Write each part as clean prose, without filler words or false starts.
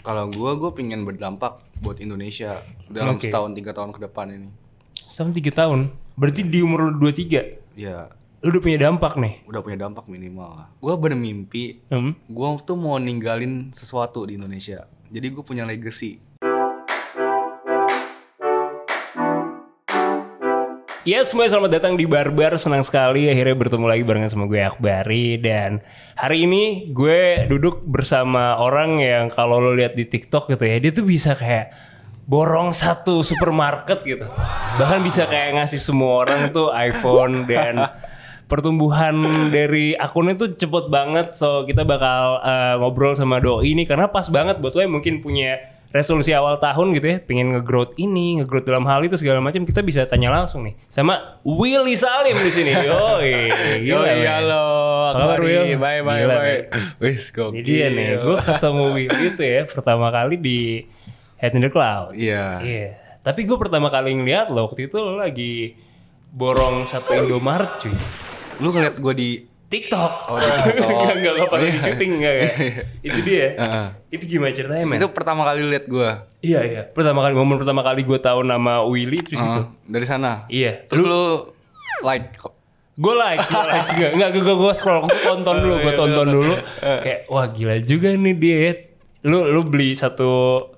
Kalau gue pengen berdampak buat Indonesia dalam Oke. setahun 3 tahun ke depan ini. Selama 3 tahun. Berarti di umur lu 23, Ya, lu udah punya dampak nih. udah punya dampak minimal. Gue bermimpi, gue tuh mau ninggalin sesuatu di Indonesia. Jadi gue punya legacy. Ya semuanya selamat datang di Barbar. Senang sekali akhirnya bertemu lagi barengan sama gue Akbari. Dan hari ini gue duduk bersama orang yang kalau lo lihat di TikTok gitu ya, dia tuh bisa kayak borong satu supermarket gitu. Bahkan bisa kayak ngasih semua orang tuh iPhone. Dan pertumbuhan dari akunnya tuh cepet banget. So kita bakal ngobrol sama Doi ini karena pas banget buat lo yang mungkin punya resolusi awal tahun gitu ya, pengen nge-growth ini, nge-growth dalam hal itu segala macam, kita bisa tanya langsung nih sama Willy Salim di sini. Yoi, gila. Yoi, halo, Apa kabar, Will? bye. Gila, Wis, Ini dia nih, gue ketemu Willy itu ya pertama kali di Head in the Clouds. Iya. Tapi gue pertama kali ngeliat lo waktu itu lo lagi borong satu Indomaret cuy. Lu ngeliat gue di TikTok. Oh, di TikTok. Enggak pas lagi syuting enggak ya. Itu dia. Itu gimana ceritanya, men? Itu pertama kali lu liat gue. Iya. Momen pertama kali gue tahu nama Willy itu situ. Dari sana. Iya. Terus lu like Gue like enggak gue scroll, gue tonton dulu. Kayak wah gila juga nih dia. Lu beli satu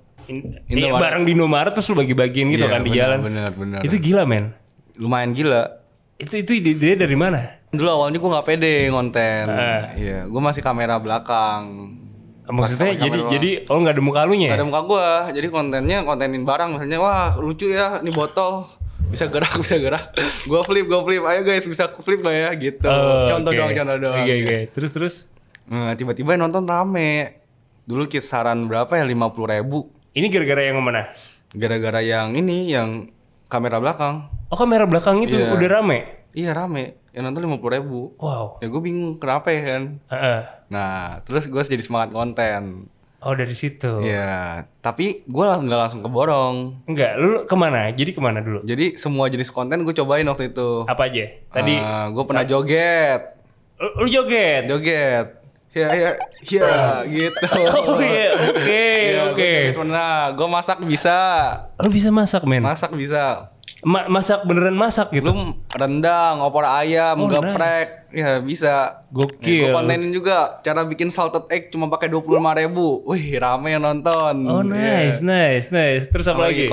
barang di Indomaret terus lu bagi-bagiin gitu kan di jalan. Bener. Itu gila, men. Lumayan gila. Itu ide dari mana? Dulu awalnya gue nggak pede ngonten. Iya, gue masih kamera belakang. Maksudnya jadi oh nggak ada muka lu nya? Gak ada muka gue, jadi kontenin barang misalnya, wah lucu ya, nih botol bisa gerak. Gue flip, ayo guys bisa flip gak ya gitu. Contoh doang. Oke. Terus. Nah, tiba-tiba yang nonton rame. Dulu kisaran berapa ya, 50.000. Ini gara-gara yang mana? Gara-gara yang ini, yang kamera belakang. Oh kamera belakang itu udah rame? Iya rame, yang nonton 50.000. Wow. Ya gue bingung kenapa ya kan. Nah, terus gue jadi semangat konten. Oh dari situ. Iya, tapi gue nggak langsung keborong. Enggak, lu kemana? Jadi kemana dulu? Jadi semua jenis konten gue cobain waktu itu. Apa aja? Tadi gue pernah joget. lu joget? Ya, gitu. Oh iya, oke. Pernah, gue masak bisa. Lu bisa masak, men? Masak bisa. Masak beneran masak gitu? Lu rendang, opor ayam, geprek, ya bisa. Gokil. Gue kontenin juga cara bikin salted egg cuma pakai 25.000. Wih, rame yang nonton. Oh nice. Terus apa lagi?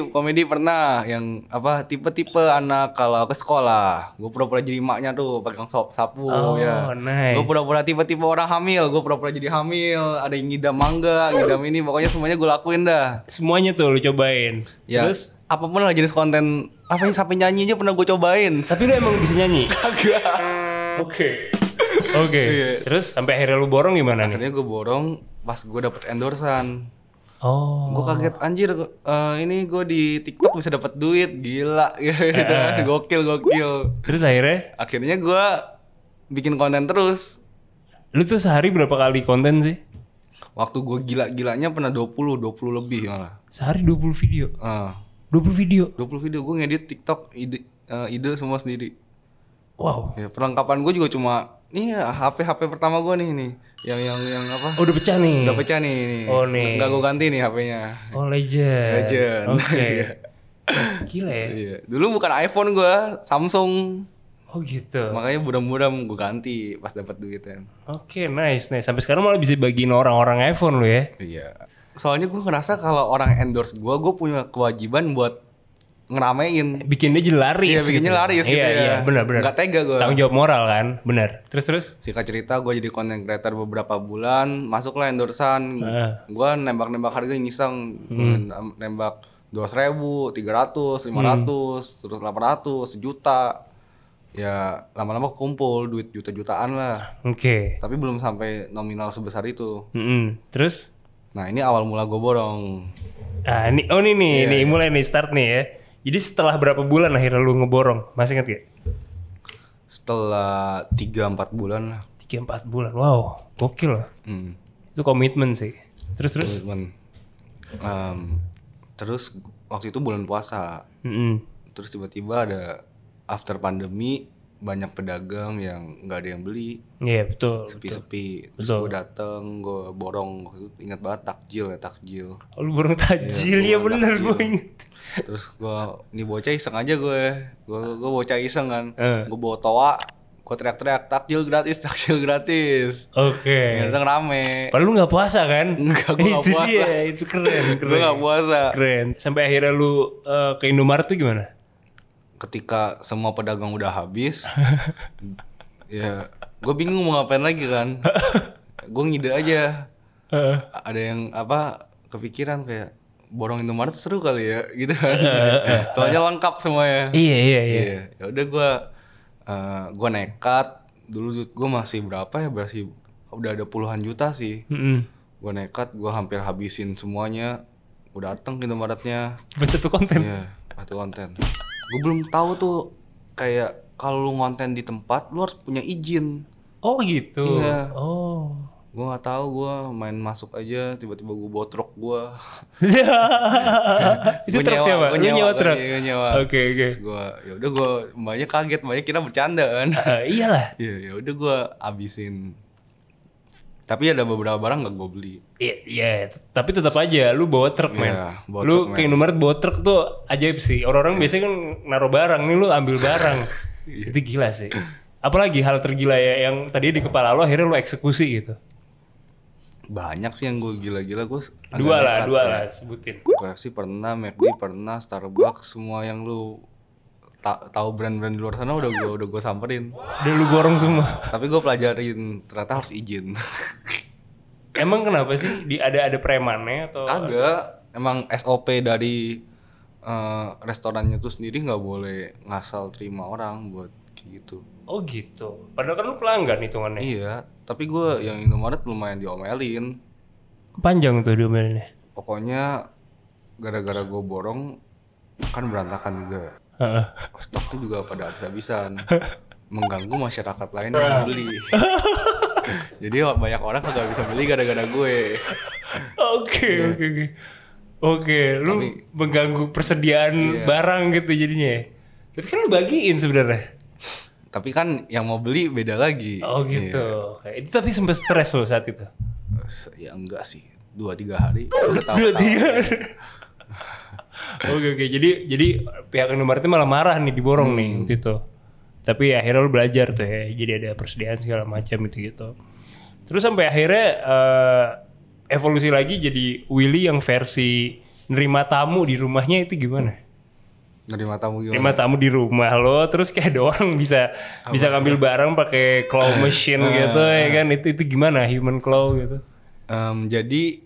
Komedi pernah yang apa tipe-tipe anak kalau ke sekolah. Gue pura-pura jadi emaknya tuh pegang sapu ya. Nice. Gue pura-pura tipe-tipe orang hamil. Gue pura-pura jadi hamil. Ada yang ngidam mangga, ngidam ini. Pokoknya semuanya gue lakuin dah. Semuanya tuh lu cobain. Ya. Terus? Apapun lah jenis konten. Apa yang sampai nyanyi aja pernah gue cobain. Tapi lu emang bisa nyanyi? Kagak. Oke. Terus sampai akhirnya lu borong gimana nih? Akhirnya gue borong pas gue dapet endorsan. Oh. Gue kaget anjir, ini gue di TikTok bisa dapat duit, gila gitu. Gokil. Terus akhirnya gue bikin konten terus. Lu tuh sehari berapa kali konten sih? Waktu gue gila-gilanya pernah 20 lebih malah. Sehari 20 video. 20 video gue ngedit TikTok, ide semua sendiri. Wow. Ya, perlengkapan gue juga cuma HP pertama gue nih. Yang apa? Oh, udah pecah nih. Oh nih. Nggak gue ganti nih HP-nya. Oh, legend. Oke. Gila ya. Iya. Dulu bukan iPhone gue, Samsung. Oh gitu. Makanya mudah-mudahan gue ganti pas dapat duit kan. Oke, nice. Sampai sekarang malah bisa bagiin orang-orang iPhone lo ya. Iya. Soalnya gue ngerasa kalau orang endorse gue punya kewajiban buat ngeramein. Bikin dia jadi laris. Iya, bikinnya gitu. laris gitu ya. Iya, benar. Gak tega gue. Tanggung jawab moral kan, benar. Terus? Singkat cerita gue jadi content creator beberapa bulan, masuklah endorsan. Gue nembak harga ngiseng, nembak 200.000, 300, 500, terus 800, sejuta. Ya lama-lama kumpul duit juta-jutaan lah. Oke. Tapi belum sampai nominal sebesar itu. Terus? Nah ini awal mula gue borong. Ah ini mulai nih start nih ya. Jadi setelah berapa bulan akhirnya lu ngeborong? Masih ingat gak? Setelah 3-4 bulan lah. 3-4 bulan, wow, gokil lah. Itu komitmen sih. Terus? Komitmen. Terus waktu itu bulan puasa. Terus tiba-tiba ada after pandemi banyak pedagang yang nggak ada yang beli, Iya betul. sepi-sepi. Terus Betul. gue dateng, gue borong, ingat banget takjil. Oh, lu burung tajil Iya, ya burung bener takjil. gue inget. Terus gue, ini bocah iseng aja gue bocah iseng kan, gue bawa toa, gue teriak-teriak takjil gratis. Oke. Yang datang rame. Padahal lu gak puasa kan? Enggak, gue gak Itu puasa. dia, itu keren. Gue gak puasa. Keren. Sampai akhirnya lu ke Indomaret tuh gimana? Ketika semua pedagang udah habis, ya gue bingung mau ngapain lagi kan. Gue ngide aja. Ada yang kepikiran kayak borong Indomaret seru kali ya gitu kan. Soalnya lengkap semuanya. Iya. Ya udah gue nekat. Dulu duit gue masih berapa ya? Udah ada puluhan juta sih. Gue nekat, gue hampir habisin semuanya. Gue dateng ke Indomaretnya. Buat satu konten. Iya, satu konten. Gue belum tahu tuh kayak kalau lu ngonten di tempat lu harus punya izin. Oh gitu. Iya. Oh. Gue nggak tahu, gue main masuk aja, tiba-tiba gue bawa truk gue. Itu truk siapa? Lu nyewa truk? Gue nyewa. Oke. Gue ya udah gue mbaknya kaget, mbaknya kira bercanda kan. Iyalah. Iya, ya udah gue habisin. Tapi ada beberapa barang gak gue beli. Iya, tapi tetap aja lu bawa truk, men. Iya, bawa Lu truk, ke Indomaret bawa truk tuh ajaib sih. Orang-orang biasanya kan naruh barang, nih lu ambil barang. Itu gila sih. Apalagi hal tergila ya yang tadi di kepala lo akhirnya lu eksekusi gitu. Banyak sih yang gue gila-gila, gue Dua lah sebutin. KFC pernah, McD pernah, Starbucks, semua yang lu tahu brand-brand di luar sana udah gue samperin. Udah lu borong semua. Tapi gue pelajarin ternyata harus izin. Emang kenapa sih? Ada premannya atau? Kagak, emang SOP dari restorannya tuh sendiri nggak boleh ngasal terima orang buat kayak gitu. Oh gitu. Padahal kan lu pelanggan hitungannya. Iya, tapi gue yang Indomaret lumayan diomelin. Panjang tuh diomelinnya. Pokoknya gara-gara gue borong kan berantakan juga. Stoknya juga pada habis-habisan. Mengganggu masyarakat lain yang beli. Jadi banyak orang kagak bisa beli gara-gara gue. Oke, lu mengganggu persediaan barang gitu jadinya. Tapi kan lu bagiin sebenarnya. Tapi kan yang mau beli beda lagi. Oh gitu. Oke. Itu tapi sempet stres lo saat itu. Ya enggak sih. 2-3 hari udah tahu. 2-3 hari. Oke. Jadi pihak Indomaretnya malah marah nih diborong nih waktu itu. Tapi akhirnya lu belajar tuh ya. Jadi ada persediaan segala macam itu gitu. Terus sampai akhirnya evolusi lagi jadi Willy yang versi nerima tamu di rumahnya itu gimana? Nerima tamu gimana? Nerima tamu di rumah lo, terus kayak ada orang bisa ngambil barang pakai claw machine gitu ya kan? Itu gimana human claw gitu? Jadi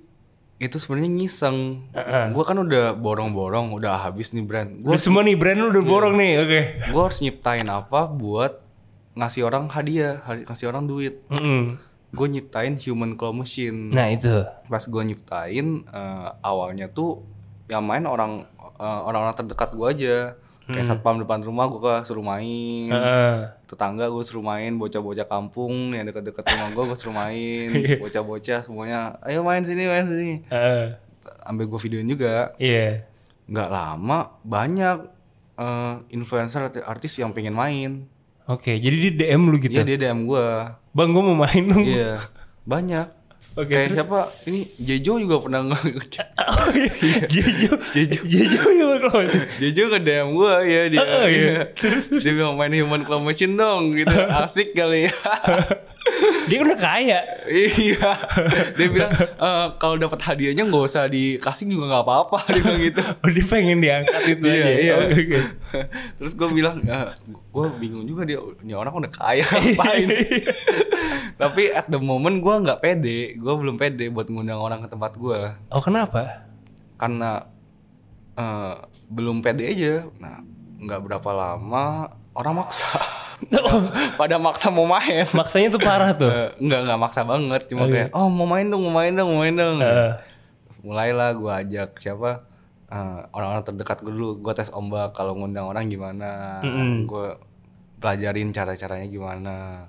itu sebenarnya ngiseng. Gue kan udah borong-borong, udah habis nih brand. Udah semua nih brand lu udah borong nih, oke. Gue harus nyiptain apa buat ngasih orang hadiah, ngasih orang duit. Gue nyiptain human claw machine. Nah itu. Pas gue nyiptain, awalnya tuh yang main orang-orang terdekat gue aja. Kayak satpam depan rumah gue suruh main. Tetangga gue suruh main, bocah-bocah kampung yang dekat-dekat rumah gue suruh main. Bocah-bocah semuanya, ayo main sini. Ambil gue videoin juga. Iya. Nggak lama banyak influencer artis yang pengen main. Oke, jadi dia DM lu gitu? Iya, dia DM gue. Bang, gue mau main dong. Iya, banyak. Oke, kayak terus? siapa? Ini Jejo juga pernah Jejo ya kalau masih. Jejo ke DM gue ya dia. Iya. Dia bilang main human claw machine dong gitu. Asik kali ya. Dia udah kaya. Iya. Dia bilang kalau dapat hadiahnya nggak usah dikasih juga nggak apa-apa. Dia bilang gitu. Oh, dia pengen diangkat itu aja. Iya. Oke. Terus gue bilang, gue bingung juga dia orang udah kaya ngapain. Tapi at the moment gue nggak pede, gue belum pede buat ngundang orang ke tempat gue. Oh kenapa? Karena belum pede aja. Nah nggak berapa lama orang maksa. Pada maksa mau main. Maksanya tuh parah tuh. Nggak maksa banget, cuma kayak mau main dong. Mulailah gue ajak siapa orang-orang terdekat gue dulu. Gue tes ombak kalau ngundang orang gimana. Gue pelajarin cara-caranya gimana.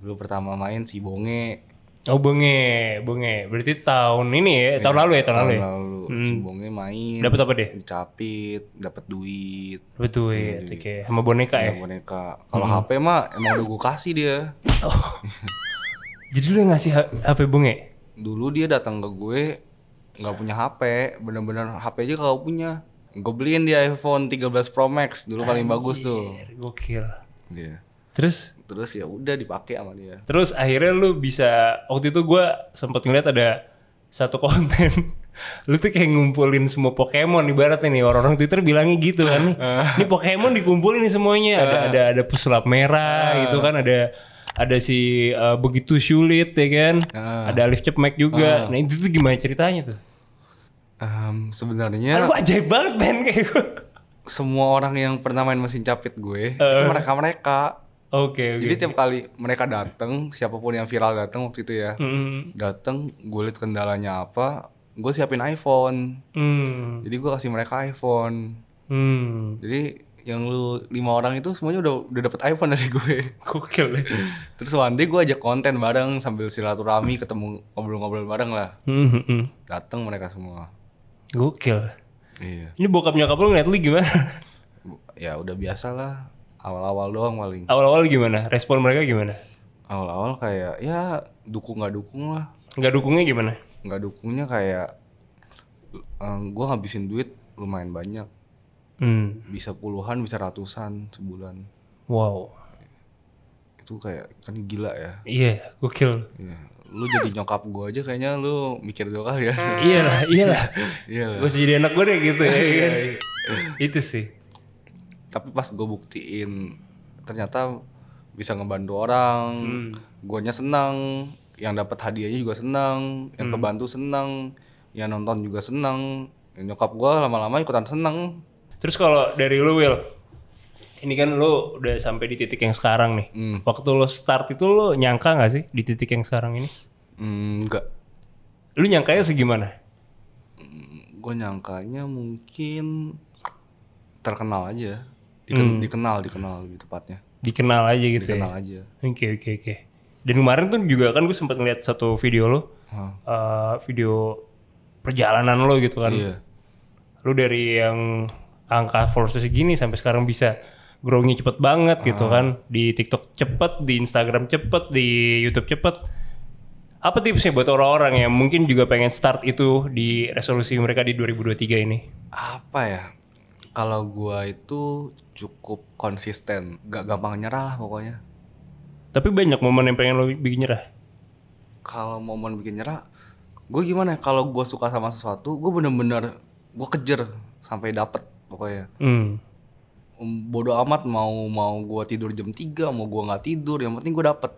Dulu pertama main si Bonge. Oh Bonge. Berarti tahun ini ya? Tahun lalu ya? Tahun lalu. tuh. Si Bonge main. Dapat apa deh? Dicapit, dapat duit. Dapat duit. Oke, sama boneka ya? Boneka. Kalau HP mah emang udah gue kasih dia. Oh. Jadi lu yang ngasih HP Bonge? Dulu dia datang ke gue nggak punya HP, bener-bener HP aja kalau punya. Gue beliin dia iPhone 13 Pro Max dulu paling bagus tuh. Gokil. Iya. Terus ya udah dipakai sama dia. Terus akhirnya lu bisa, waktu itu gue sempat ngeliat ada satu konten lu tuh kayak ngumpulin semua Pokemon ibaratnya nih, orang-orang Twitter bilangnya gitu kan nih. Ini Pokemon dikumpulin nih semuanya, ada pesulap merah gitu kan, ada si begitu sulit ya kan, ada Alif Cepmek juga. Nah itu tuh gimana ceritanya tuh? Sebenarnya Aduh ajaib banget men kayak gue. Semua orang yang pernah main mesin capit gue itu mereka. Oke. Jadi tiap kali mereka datang, siapapun yang viral datang waktu itu ya, datang, gue liat kendalanya apa, gue siapin iPhone. Jadi gue kasih mereka iPhone. Jadi yang lu 5 orang itu semuanya udah dapet iPhone dari gue. Gokil ya. Terus one day gue ajak konten bareng sambil silaturahmi, ketemu ngobrol-ngobrol bareng lah. Datang mereka semua. Gokil. Iya. Ini bokap nyokap lu ngeliat lu gimana? Ya udah biasa lah. Awal-awal doang paling. Awal-awal gimana? Respon mereka gimana? Awal-awal kayak ya dukung gak dukung lah. Gak dukungnya gimana? Gak dukungnya kayak gue ngabisin duit lumayan banyak. Bisa puluhan, bisa ratusan sebulan. Wow. Itu kayak kan gila ya. Iya, gokil. Iya. Lu jadi nyokap gue aja kayaknya lu mikir 2 kali ya. Iyalah. Gue usah jadi anak gue deh gitu ya kan. Itu sih. Tapi pas gue buktiin ternyata bisa ngebantu orang, guanya senang, yang dapat hadiahnya juga senang, yang kebantu senang, yang nonton juga senang, yang nyokap gue lama-lama ikutan senang. Terus kalau dari lu Will, ini kan lu udah sampai di titik yang sekarang nih. Waktu lu start itu lu nyangka nggak sih di titik yang sekarang ini? Enggak. Lu nyangkanya segimana? Gue nyangkanya mungkin terkenal aja. Dikenal lebih tepatnya. Dikenal aja gitu. Dikenal aja. Oke. Dan kemarin tuh juga kan gue sempat ngeliat satu video lo, video perjalanan lo gitu kan. Iya. Lu dari yang angka followers segini sampai sekarang bisa growing-nya cepet banget gitu kan. Di TikTok cepet, di Instagram cepet, di YouTube cepet. Apa tipsnya buat orang-orang yang mungkin juga pengen start itu di resolusi mereka di 2023 ini? Apa ya? Kalau gua itu cukup konsisten, gak gampang nyerah lah pokoknya. Tapi banyak momen yang pengen lo bikin nyerah. Kalau momen bikin nyerah, gue gimana? Kalau gue suka sama sesuatu, gue bener-bener gue kejar sampai dapet pokoknya. Bodoh amat mau gue tidur jam 3, mau gue nggak tidur, yang penting gue dapet.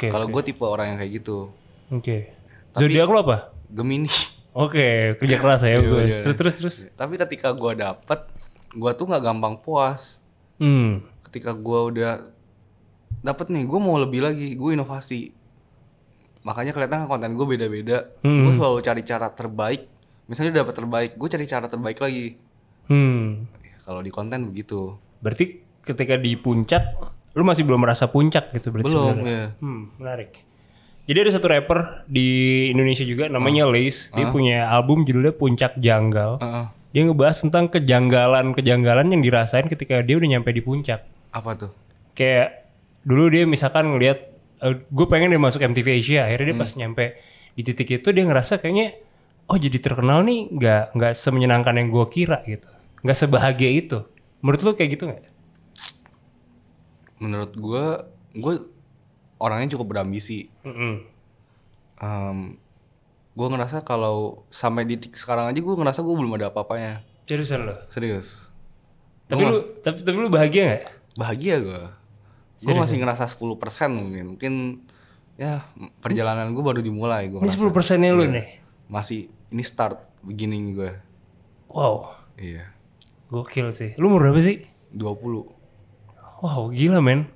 Kalau gue tipe orang yang kayak gitu. Zodiak lo apa? Gemini. Kerja keras ya gue. Terus. Tapi ketika gue dapet, gue tuh nggak gampang puas. Ketika gue udah dapet nih, gue mau lebih lagi, gue inovasi. Makanya kelihatan konten gue beda-beda. Gue selalu cari cara terbaik. Misalnya udah dapet terbaik, gue cari cara terbaik lagi. Kalau di konten begitu. Berarti ketika di puncak, lu masih belum merasa puncak gitu berarti? Belum, ya. Menarik. Jadi ada satu rapper di Indonesia juga namanya Lace. Dia punya album judulnya Puncak Janggal. Dia ngebahas tentang kejanggalan yang dirasain ketika dia udah nyampe di puncak. Apa tuh? Kayak dulu dia misalkan ngelihat, gue pengen dia masuk MTV Asia. Akhirnya dia pas nyampe di titik itu dia ngerasa kayaknya, oh jadi terkenal nih nggak semenyenangkan yang gue kira gitu. Nggak sebahagia itu. Menurut lu kayak gitu nggak? Menurut gue orangnya cukup berambisi. Gue ngerasa kalau sampai di titik sekarang aja gue ngerasa gue belum ada apa-apanya. Seriusan lo? Serius. Tapi lu bahagia nggak? Bahagia gue. Gue masih ngerasa 10% mungkin ya perjalanan gue baru dimulai. Ini 10%-nya lu nih? Masih ini start beginning gue. Wow. Iya. Gokil sih. Lu umur berapa sih? 20. Wow gila men.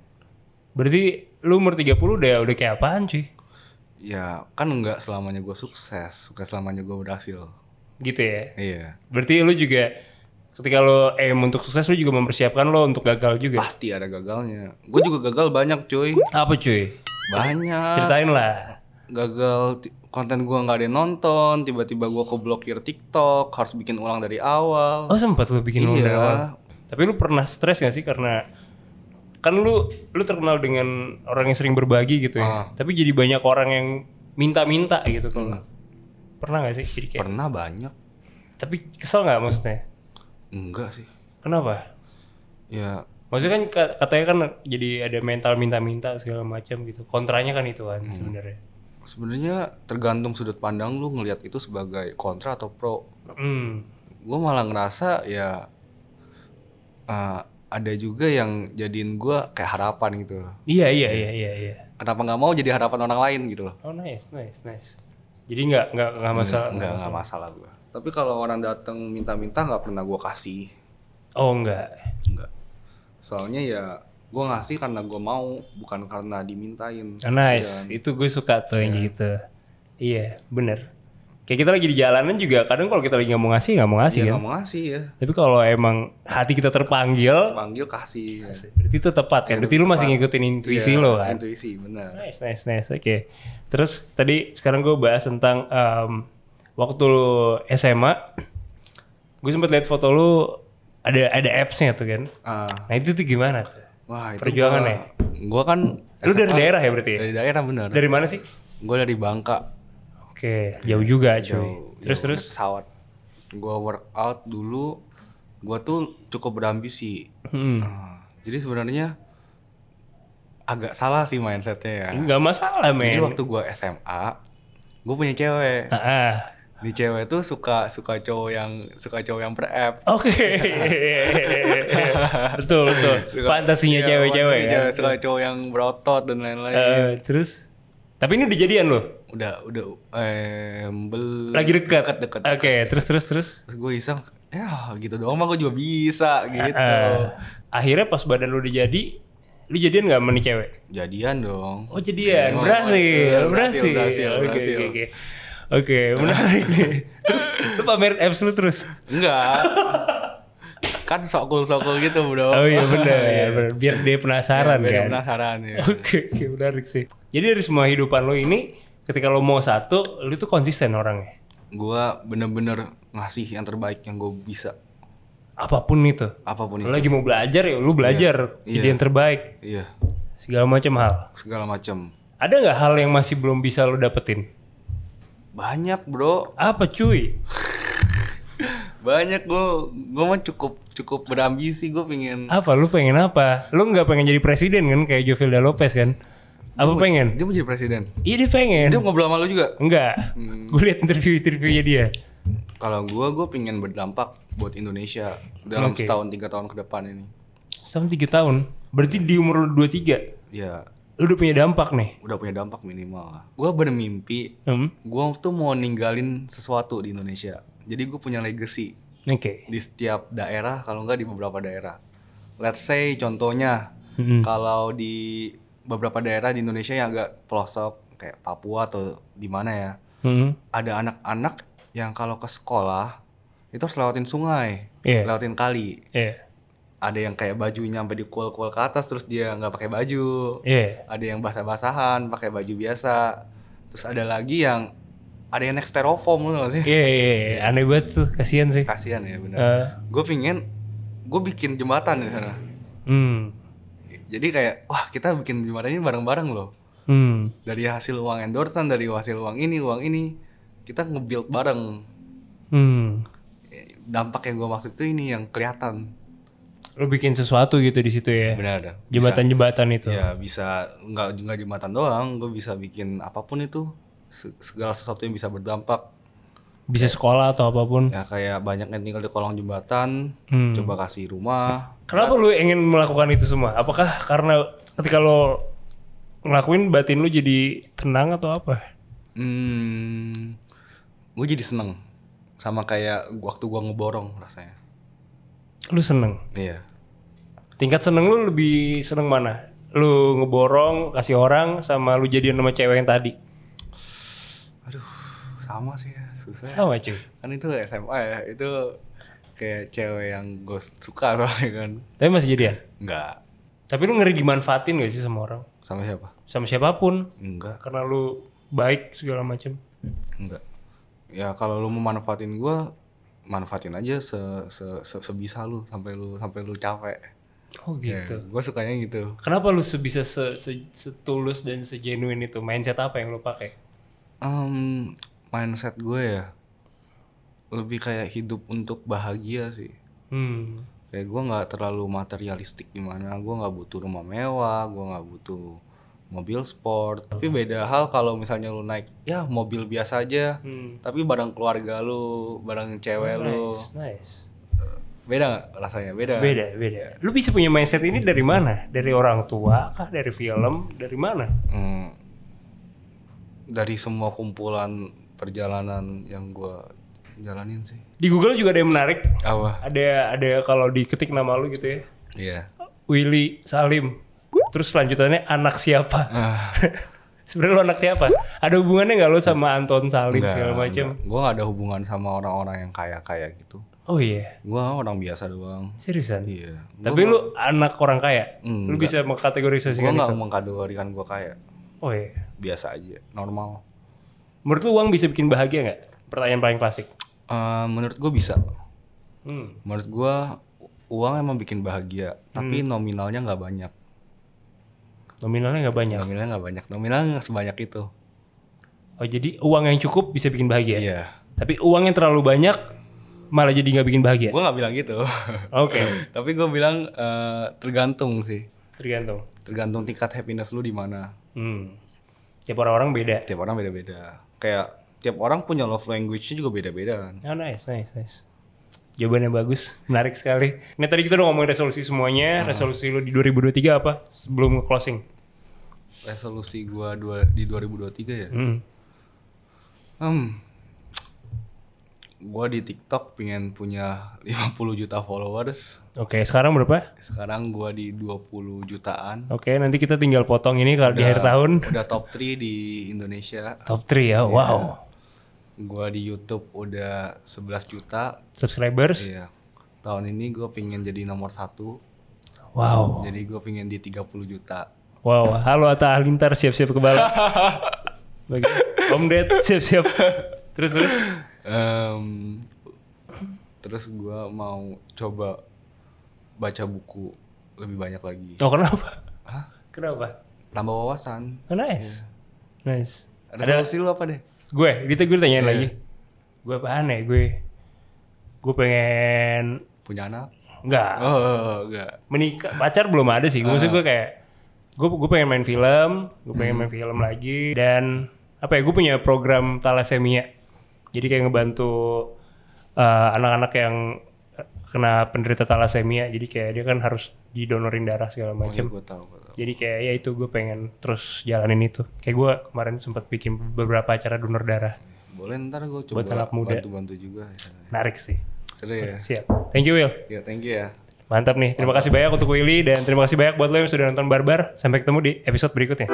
Berarti lu umur 30 udah kayak apaan cuy? Ya kan enggak selamanya gue sukses, enggak selamanya gue berhasil. Gitu ya? Iya. Berarti lu juga ketika lo aim untuk sukses lu juga mempersiapkan lo untuk gagal juga? Pasti ada gagalnya. Gue juga gagal banyak cuy. Apa cuy? Banyak. Ceritain lah. konten gua nggak ada yang nonton, tiba-tiba gua keblokir TikTok, harus bikin ulang dari awal. Oh sempat lu bikin ulang Iya. dari awal. Tapi lu pernah stres gak sih karena kan lu terkenal dengan orang yang sering berbagi gitu ya. Tapi jadi banyak orang yang minta-minta gitu kalau. Pernah gak sih jadi kayak? Pernah banyak. Tapi kesel gak maksudnya? Enggak sih. Kenapa? Ya Maksudnya kan katanya kan jadi ada mental minta-minta segala macam gitu. Kontranya kan itu kan sebenarnya. sebenarnya tergantung sudut pandang lu ngelihat itu sebagai kontra atau pro. Gue malah ngerasa ya ada juga yang jadiin gue kayak harapan gitu loh. Iya. Kenapa nggak mau jadi harapan orang lain gitu loh? Oh nice. Jadi nggak masalah. Nggak masalah gue. Tapi kalau orang datang minta-minta nggak pernah gue kasih. Oh enggak. Soalnya ya gue ngasih karena gue mau, bukan karena dimintain. Nice. Itu gue suka tuh yang gitu. Iya bener. Kayak kita lagi di jalanan juga kadang kalau kita lagi nggak mau ngasih Iya, kan. nggak mau ngasih ya. Tapi kalau emang hati kita terpanggil, Panggil kasih. Ya. berarti itu tepat kan. Berarti lu masih ngikutin intuisi lo kan. Intuisi benar. Nice. Oke. Terus tadi sekarang gue bahas tentang waktu lu SMA, gue sempat lihat foto lu ada apps-nya tuh kan. Nah itu tuh gimana tuh? Wah itu perjuangannya. Gue kan. Lu dari daerah ya berarti? Dari daerah benar. Dari mana sih? Gue dari Bangka. Oke, jauh juga cuy. Terus naik pesawat. Gue workout dulu. Gue tuh cukup berambisi. Jadi sebenarnya agak salah sih mindsetnya ya. Enggak masalah men. Jadi waktu gue SMA, gue punya cewek. Di cewek tuh suka cowok yang ber-apps. Oke. Betul. Fantasinya cewek-cewek kan. Suka cowok yang berotot dan lain-lain. Terus tapi ini udah jadian lo? Udah lagi dekat. Oke, terus. Terus gue iseng, ya gitu doang mah gue juga bisa gitu. Akhirnya pas badan lu udah jadi, lu jadian nggak sama nih cewek? Jadian dong. Oh jadian, berhasil. Oke, menarik nih. Terus lu pamer apps lu terus? Enggak. Kan sokul gitu bro. Oh iya benar. Biar dia penasaran kan. Biar penasaran ya. Oke, menarik sih. Jadi dari semua hidupan lo ini, ketika lo mau satu, lo tuh konsisten orangnya. Gua bener-bener ngasih yang terbaik yang gue bisa. Apapun itu. Lo lagi mau belajar ya, lo belajar jadi yang terbaik. Iya. Segala macam hal. Ada nggak hal yang masih belum bisa lo dapetin? Banyak bro. Apa cuy? Banyak gue mah cukup berambisi. Gue pengen apa? Lu pengen apa? Lu nggak pengen jadi presiden kan kayak Jovilda Lopez kan? Apa pengen? Dia mau jadi presiden? Iya dia pengen. Dia ngobrol sama lu juga? Enggak. Gue liat interviewnya dia. Kalau gue pengen berdampak buat Indonesia dalam setahun 3 tahun ke depan ini. Setahun 3 tahun? Berarti di umur lu 23? Iya. Lu udah punya dampak nih? Udah punya dampak minimal. Gue bermimpi gue tuh mau ninggalin sesuatu di Indonesia. Jadi gue punya legacy di setiap daerah, kalau enggak di beberapa daerah. Let's say contohnya, kalau di beberapa daerah di Indonesia yang agak pelosok, kayak Papua atau di mana ya, ada anak-anak yang kalau ke sekolah, itu harus lewatin sungai, lewatin kali. Ada yang kayak bajunya sampai dikual-kual ke atas, terus dia nggak pakai baju. Ada yang basah-basahan, pakai baju biasa. Terus ada lagi yang ada yang naik styrofoam, lu nggak sih? Iya, aneh banget tuh, kasihan sih. Kasihan ya benar. Gue bikin jembatan di sana. Jadi kayak, wah kita bikin jembatan ini bareng-bareng loh. Dari hasil uang endorsean, dari hasil uang ini, kita nge-build bareng. Dampak yang gue maksud tuh ini yang kelihatan. Lo bikin sesuatu gitu di situ ya? Benar. Jembatan-jembatan itu. Ya bisa, nggak jembatan doang, gue bisa bikin apapun itu. Segala sesuatu yang bisa berdampak, bisa sekolah atau apapun ya, kayak banyak yang tinggal di kolong jembatan, coba kasih rumah. Kenapa lu ingin melakukan itu semua? Apakah karena ketika lo ngelakuin batin lu jadi tenang atau apa? Gue jadi seneng sama kayak waktu gue ngeborong rasanya. Lu seneng? Iya. Tingkat seneng lu lebih seneng mana? Lu ngeborong kasih orang sama lu jadian sama cewek yang tadi? Aduh, sama sih ya, susah. Sama cuy. Kan itu SMA ya, itu kayak cewek yang gue suka soalnya kan. Tapi masih jadian? Enggak. Tapi lu ngeri dimanfaatin gak sih sama orang? Sama siapa? Sama siapapun. Enggak. Karena lu baik segala macam. Enggak. Ya kalau lu mau manfaatin gue, manfaatin aja sebisa lu sampai lu capek. Oh gitu. Ya, gue sukanya gitu. Kenapa lu bisa setulus dan segenuine itu? Mindset apa yang lu pakai? Mindset gue ya lebih kayak hidup untuk bahagia sih. Kayak gue nggak terlalu materialistik gimana. Gue nggak butuh rumah mewah, gue nggak butuh mobil sport. Tapi beda hal kalau misalnya lu naik ya mobil biasa aja, tapi bareng keluarga lu, bareng cewek lu. Nice. Beda nggak rasanya? Beda. Lu bisa punya mindset ini dari mana? Dari orang tua kah? Dari film? Dari mana? Dari semua kumpulan perjalanan yang gue jalanin sih. Di Google juga ada yang menarik. Apa? Ada kalau diketik nama lu gitu ya. Iya. Willy Salim. Terus selanjutnya anak siapa? Sebenarnya lu anak siapa? Ada hubungannya nggak lu sama Anton Salim segala macam? Gue nggak ada hubungan sama orang-orang yang kaya gitu. Oh iya. Gue orang biasa doang. Seriusan? Iya. Tapi lu anak orang kaya? Lu bisa mengkategorisasikan itu? Gue nggak mengkategorikan gue kaya. Oh iya. Biasa aja, normal. Menurut lu uang bisa bikin bahagia nggak? Pertanyaan paling klasik. Menurut gue bisa. Menurut gue uang emang bikin bahagia, tapi nominalnya nggak banyak. Nominalnya nggak banyak. Nominalnya nggak sebanyak itu. Oh jadi uang yang cukup bisa bikin bahagia. Iya. Tapi uang yang terlalu banyak malah jadi nggak bikin bahagia. Gue nggak bilang gitu. Oke. Tapi gue bilang tergantung sih. Tergantung Tingkat happiness lu di mana. Tiap orang beda. Tiap orang beda-beda. Kayak tiap orang punya love language-nya juga beda-beda kan. Oh nice. Jawabannya bagus, menarik sekali. Nah tadi kita udah ngomongin resolusi semuanya. Resolusi lu di 2023 apa? Sebelum closing. Resolusi gua di 2023 ya? Gua di TikTok pengen punya 50 juta followers. Oke, sekarang berapa? Sekarang gua di 20 jutaan. Oke, nanti kita tinggal potong ini kalau di akhir tahun. Udah top 3 di Indonesia. Top 3 ya, wow. Gua di YouTube udah 11 juta subscribers. Iya. Tahun ini gue pengen jadi nomor 1. Wow. Jadi gue pengen di 30 juta. Wow. Halo Atta Halilintar, siap-siap ke balap. Om Ded, siap-siap. Terus. Terus gue mau coba baca buku lebih banyak lagi. Oh kenapa? Kenapa? Tambah wawasan. Oh, nice. Ada solusi lu apa deh? Gue tanyain lagi. Gue apaan ya? Gue pengen punya anak. Enggak. Enggak. Menikah, pacar belum ada sih. Maksud gue kayak gue pengen main film, lagi dan apa ya? Gue punya program thalassemia. Jadi kayak ngebantu anak-anak yang kena penderita thalassemia. Jadi kayak dia kan harus didonorin darah segala macam. Gue tahu. Jadi kayak ya itu gue pengen terus jalanin itu. Kayak gue kemarin sempat bikin beberapa acara donor darah. Boleh ntar gue coba bantu juga. Menarik sih. Seru ya. Siap. Thank you Will. Ya thank you ya. Mantap nih. Terima kasih banyak untuk Willy dan terima kasih banyak buat lo yang sudah nonton Barbar. Sampai ketemu di episode berikutnya.